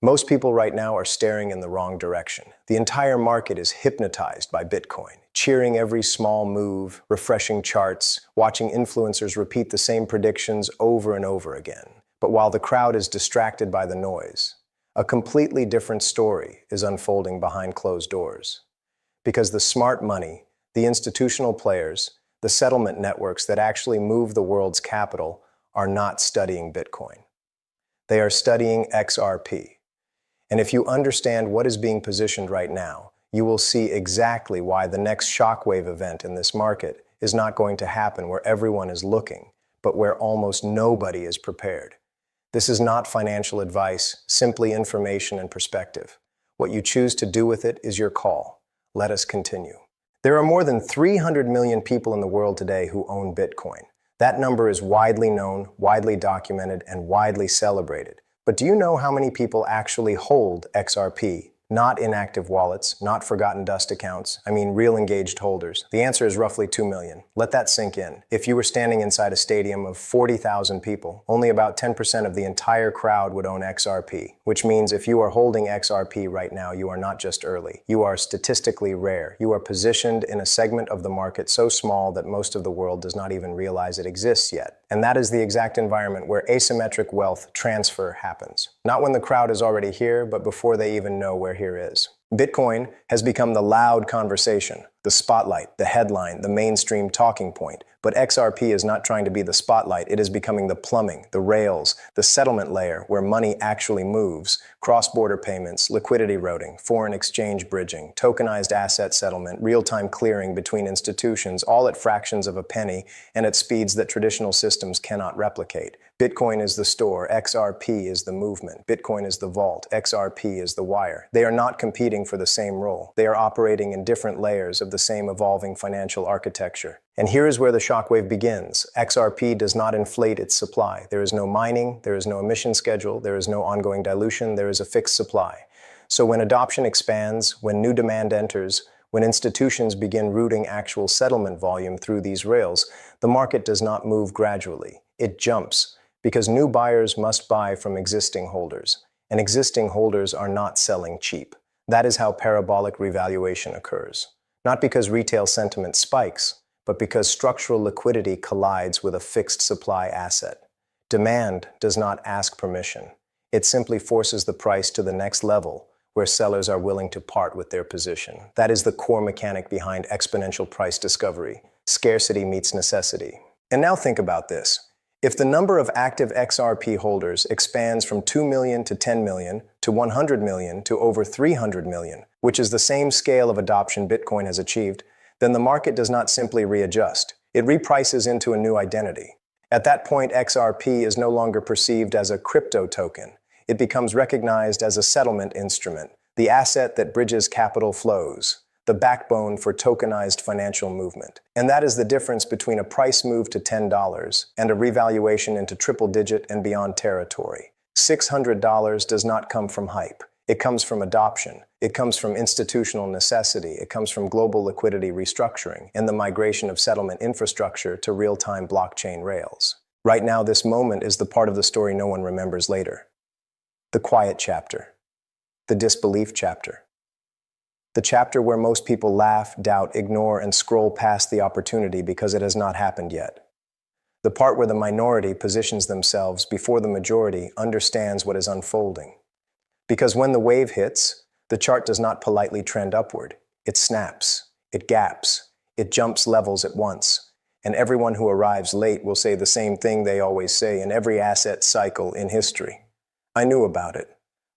Most people right now are staring in the wrong direction. The entire market is hypnotized by Bitcoin, cheering every small move, refreshing charts, watching influencers repeat the same predictions over and over again. But while the crowd is distracted by the noise, a completely different story is unfolding behind closed doors. Because the smart money, the institutional players, the settlement networks that actually move the world's capital are not studying Bitcoin. They are studying XRP. And if you understand what is being positioned right now, you will see exactly why the next shockwave event in this market is not going to happen where everyone is looking, but where almost nobody is prepared. This is not financial advice, simply information and perspective. What you choose to do with it is your call. Let us continue. There are more than 300 million people in the world today who own Bitcoin. That number is widely known, widely documented, and widely celebrated. But do you know how many people actually hold XRP? Not inactive wallets, not forgotten dust accounts, I mean real engaged holders. The answer is roughly 2 million. Let that sink in. If you were standing inside a stadium of 40,000 people, only about 10% of the entire crowd would own XRP, which means if you are holding XRP right now, you are not just early. You are statistically rare. You are positioned in a segment of the market so small that most of the world does not even realize it exists yet. And that is the exact environment where asymmetric wealth transfer happens. Not when the crowd is already here, but before they even know where here is. Bitcoin has become the loud conversation, the spotlight, the headline, the mainstream talking point. But XRP is not trying to be the spotlight. It is becoming the plumbing, the rails, the settlement layer where money actually moves. Cross-border payments, liquidity routing, foreign exchange bridging, tokenized asset settlement, real-time clearing between institutions, all at fractions of a penny and at speeds that traditional systems cannot replicate. Bitcoin is the store, XRP is the movement. Bitcoin is the vault, XRP is the wire. They are not competing for the same role. They are operating in different layers of the same evolving financial architecture. And here is where the shockwave begins. XRP does not inflate its supply. There is no mining, there is no emission schedule, there is no ongoing dilution, there is a fixed supply. So when adoption expands, when new demand enters, when institutions begin routing actual settlement volume through these rails, the market does not move gradually. It jumps, because new buyers must buy from existing holders, and existing holders are not selling cheap. That is how parabolic revaluation occurs. Not because retail sentiment spikes, but because structural liquidity collides with a fixed supply asset. Demand does not ask permission. It simply forces the price to the next level, where sellers are willing to part with their position. That is the core mechanic behind exponential price discovery. Scarcity meets necessity. And now think about this. If the number of active XRP holders expands from 2 million to 10 million to 100 million to over 300 million, which is the same scale of adoption Bitcoin has achieved, then the market does not simply readjust. It reprices into a new identity. At that point, XRP is no longer perceived as a crypto token. It becomes recognized as a settlement instrument, the asset that bridges capital flows, the backbone for tokenized financial movement. And that is the difference between a price move to $10 and a revaluation into triple-digit and beyond territory. $600 does not come from hype. It comes from adoption. It comes from institutional necessity. It comes from global liquidity restructuring and the migration of settlement infrastructure to real-time blockchain rails. Right now, this moment is the part of the story no one remembers later. The quiet chapter. The disbelief chapter. The chapter where most people laugh, doubt, ignore, and scroll past the opportunity because it has not happened yet. The part where the minority positions themselves before the majority understands what is unfolding. Because when the wave hits, the chart does not politely trend upward. It snaps, it gaps, it jumps levels at once. And everyone who arrives late will say the same thing they always say in every asset cycle in history. I knew about it.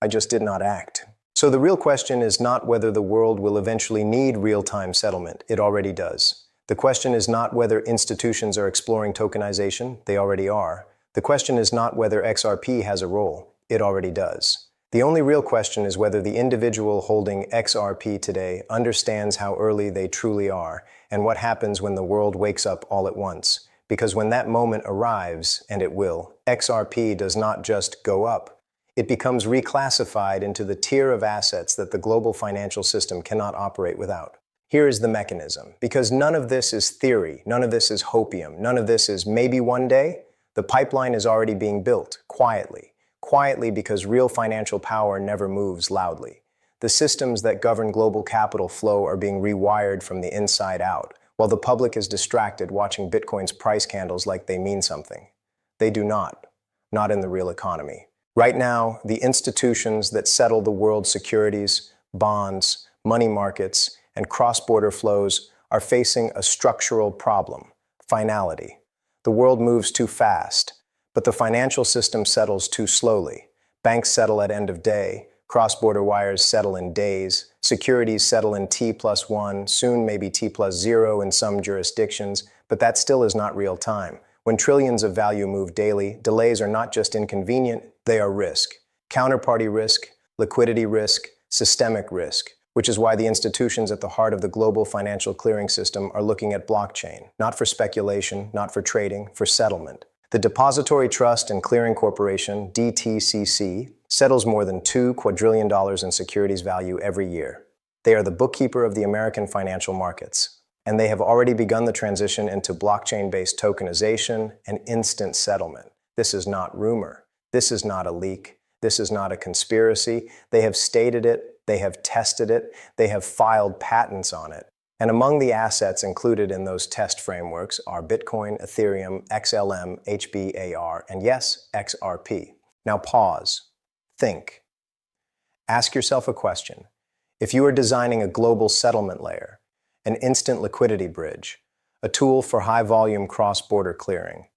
I just did not act. So the real question is not whether the world will eventually need real-time settlement. It already does. The question is not whether institutions are exploring tokenization. They already are. The question is not whether XRP has a role. It already does. The only real question is whether the individual holding XRP today understands how early they truly are and what happens when the world wakes up all at once. Because when that moment arrives, and it will, XRP does not just go up. It becomes reclassified into the tier of assets that the global financial system cannot operate without. Here is the mechanism. Because none of this is theory, none of this is hopium, none of this is maybe one day. The pipeline is already being built, quietly quietly because real financial power never moves loudly. The systems that govern global capital flow are being rewired from the inside out, while the public is distracted watching Bitcoin's price candles like they mean something. They do not in the real economy. Right now, the institutions that settle the world's securities, bonds, money markets, and cross-border flows are facing a structural problem: finality. The world moves too fast, but the financial system settles too slowly. Banks settle at end of day, cross-border wires settle in days, securities settle in T+1, soon maybe T+0 in some jurisdictions, but that still is not real time. When trillions of value move daily, delays are not just inconvenient, they are risk. Counterparty risk, liquidity risk, systemic risk, which is why the institutions at the heart of the global financial clearing system are looking at blockchain, not for speculation, not for trading, for settlement. The Depository Trust and Clearing Corporation, DTCC, settles more than $2 quadrillion in securities value every year. They are the bookkeeper of the American financial markets, and they have already begun the transition into blockchain-based tokenization and instant settlement. This is not rumor. This is not a leak. This is not a conspiracy. They have stated it. They have tested it. They have filed patents on it. And among the assets included in those test frameworks are Bitcoin, Ethereum, XLM, HBAR, and yes, XRP. Now pause. Think. Ask yourself a question. If you are designing a global settlement layer, an instant liquidity bridge, a tool for high-volume cross-border clearing,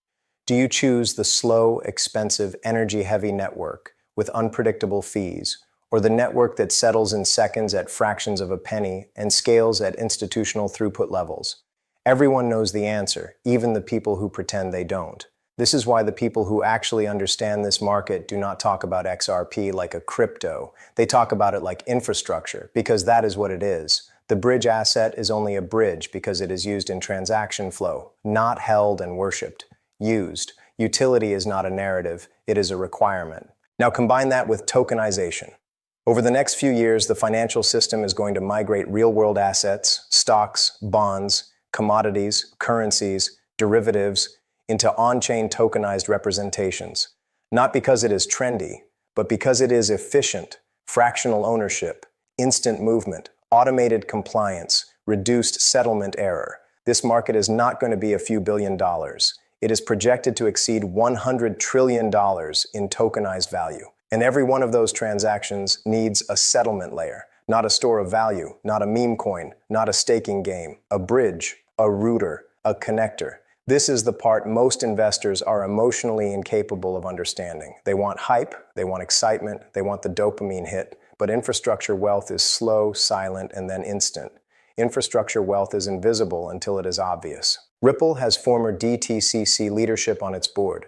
do you choose the slow, expensive, energy-heavy network with unpredictable fees, or the network that settles in seconds at fractions of a penny and scales at institutional throughput levels? Everyone knows the answer, even the people who pretend they don't. This is why the people who actually understand this market do not talk about XRP like a crypto. They talk about it like infrastructure, because that is what it is. The bridge asset is only a bridge because it is used in transaction flow, not held and worshipped. Used. Utility is not a narrative, it is a requirement. Now combine that with tokenization. Over the next few years, the financial system is going to migrate real-world assets, stocks, bonds, commodities, currencies, derivatives, into on-chain tokenized representations. Not because it is trendy, but because it is efficient, fractional ownership, instant movement, automated compliance, reduced settlement error. This market is not going to be a few $billion. It is projected to exceed $100 trillion in tokenized value. And every one of those transactions needs a settlement layer, not a store of value, not a meme coin, not a staking game, a bridge, a router, a connector. This is the part most investors are emotionally incapable of understanding. They want hype, they want excitement, they want the dopamine hit, but infrastructure wealth is slow, silent, and then instant. Infrastructure wealth is invisible until it is obvious. Ripple has former DTCC leadership on its board.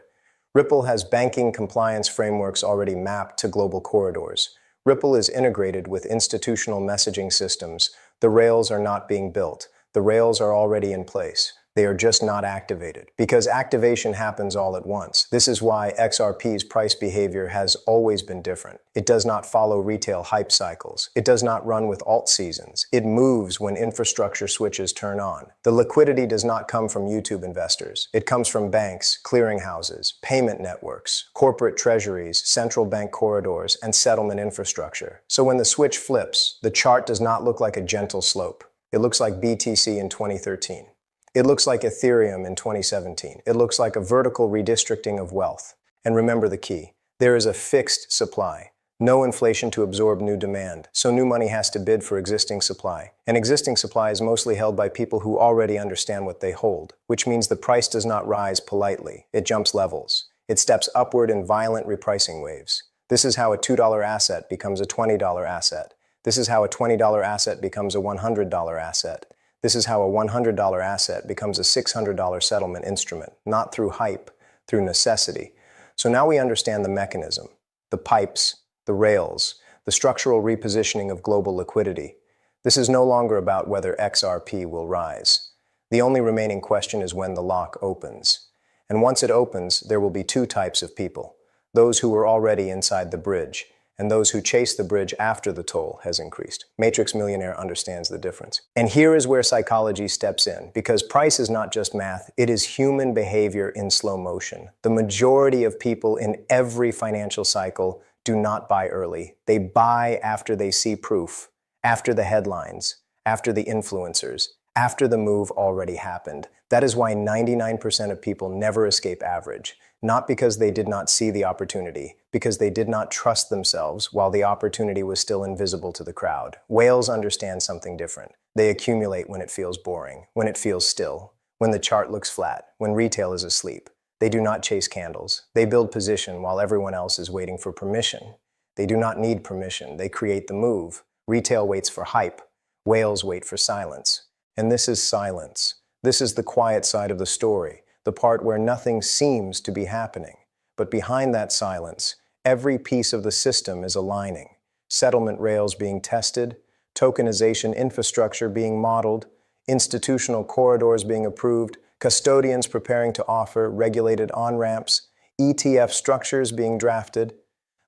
Ripple has banking compliance frameworks already mapped to global corridors. Ripple is integrated with institutional messaging systems. The rails are not being built. The rails are already in place. They are just not activated, because activation happens all at once. This is why XRP's price behavior has always been different. It does not follow retail hype cycles. It does not run with alt seasons. It moves when infrastructure switches turn on. The liquidity does not come from YouTube investors. It comes from banks, clearinghouses, payment networks, corporate treasuries, central bank corridors, and settlement infrastructure. So when the switch flips, the chart does not look like a gentle slope. It looks like BTC in 2013. It looks like Ethereum in 2017. It looks like a vertical redistricting of wealth. And remember the key. There is a fixed supply. No inflation to absorb new demand. So new money has to bid for existing supply. And existing supply is mostly held by people who already understand what they hold, which means the price does not rise politely. It jumps levels. It steps upward in violent repricing waves. This is how a $2 asset becomes a $20 asset. This is how a $20 asset becomes a $100 asset. This is how a $100 asset becomes a $600 settlement instrument, not through hype, through necessity. So now we understand the mechanism, the pipes, the rails, the structural repositioning of global liquidity. This is no longer about whether XRP will rise. The only remaining question is when the lock opens. And once it opens, there will be two types of people: those who were already inside the bridge, and those who chase the bridge after the toll has increased. Matrix Millionaire understands the difference. And here is where psychology steps in, because price is not just math, it is human behavior in slow motion. The majority of people in every financial cycle do not buy early. They buy after they see proof, after the headlines, after the influencers, after the move already happened. That is why 99% of people never escape average. Not because they did not see the opportunity, because they did not trust themselves while the opportunity was still invisible to the crowd. Whales understand something different. They accumulate when it feels boring, when it feels still, when the chart looks flat, when retail is asleep. They do not chase candles. They build position while everyone else is waiting for permission. They do not need permission. They create the move. Retail waits for hype. Whales wait for silence. And this is silence. This is the quiet side of the story, the part where nothing seems to be happening. But behind that silence, every piece of the system is aligning. Settlement rails being tested, tokenization infrastructure being modeled, institutional corridors being approved, custodians preparing to offer regulated on-ramps, ETF structures being drafted.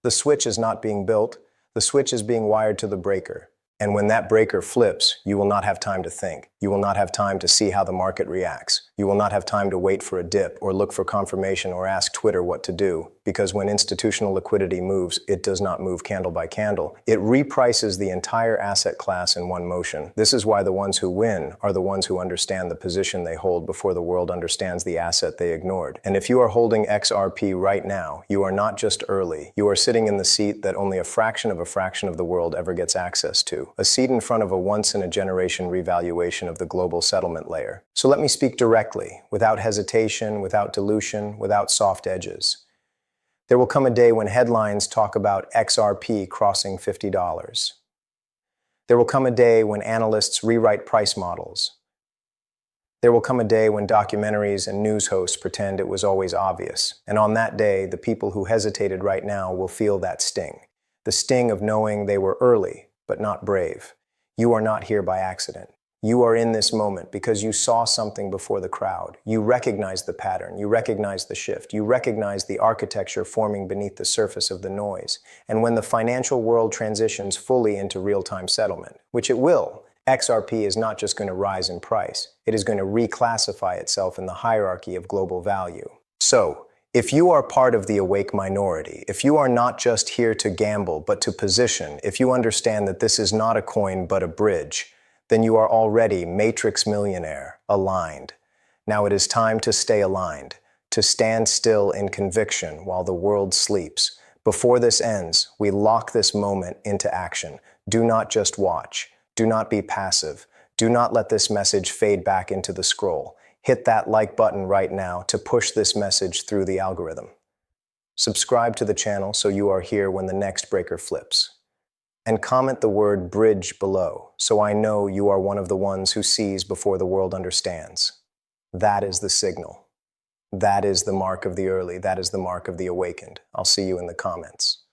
The switch is not being built, the switch is being wired to the breaker. And when that breaker flips, you will not have time to think. You will not have time to see how the market reacts. You will not have time to wait for a dip or look for confirmation or ask Twitter what to do. Because when institutional liquidity moves, it does not move candle by candle. It reprices the entire asset class in one motion. This is why the ones who win are the ones who understand the position they hold before the world understands the asset they ignored. And if you are holding XRP right now, you are not just early. You are sitting in the seat that only a fraction of the world ever gets access to. A seat in front of a once-in-a-generation revaluation of the global settlement layer. So let me speak directly, without hesitation, without dilution, without soft edges. There will come a day when headlines talk about XRP crossing $50. There will come a day when analysts rewrite price models. There will come a day when documentaries and news hosts pretend it was always obvious. And on that day, the people who hesitated right now will feel that sting. The sting of knowing they were early, but not brave. You are not here by accident. You are in this moment because you saw something before the crowd. You recognized the pattern. You recognized the shift. You recognized the architecture forming beneath the surface of the noise. And when the financial world transitions fully into real-time settlement, which it will, XRP is not just going to rise in price. It is going to reclassify itself in the hierarchy of global value. So, if you are part of the awake minority, if you are not just here to gamble but to position, if you understand that this is not a coin but a bridge, then you are already Matrix Millionaire, aligned. Now it is time to stay aligned, to stand still in conviction while the world sleeps. Before this ends, we lock this moment into action. Do not just watch. Do not be passive. Do not let this message fade back into the scroll. Hit that like button right now to push this message through the algorithm. Subscribe to the channel so you are here when the next breaker flips. And comment the word bridge below so I know you are one of the ones who sees before the world understands. That is the signal. That is the mark of the early. That is the mark of the awakened. I'll see you in the comments.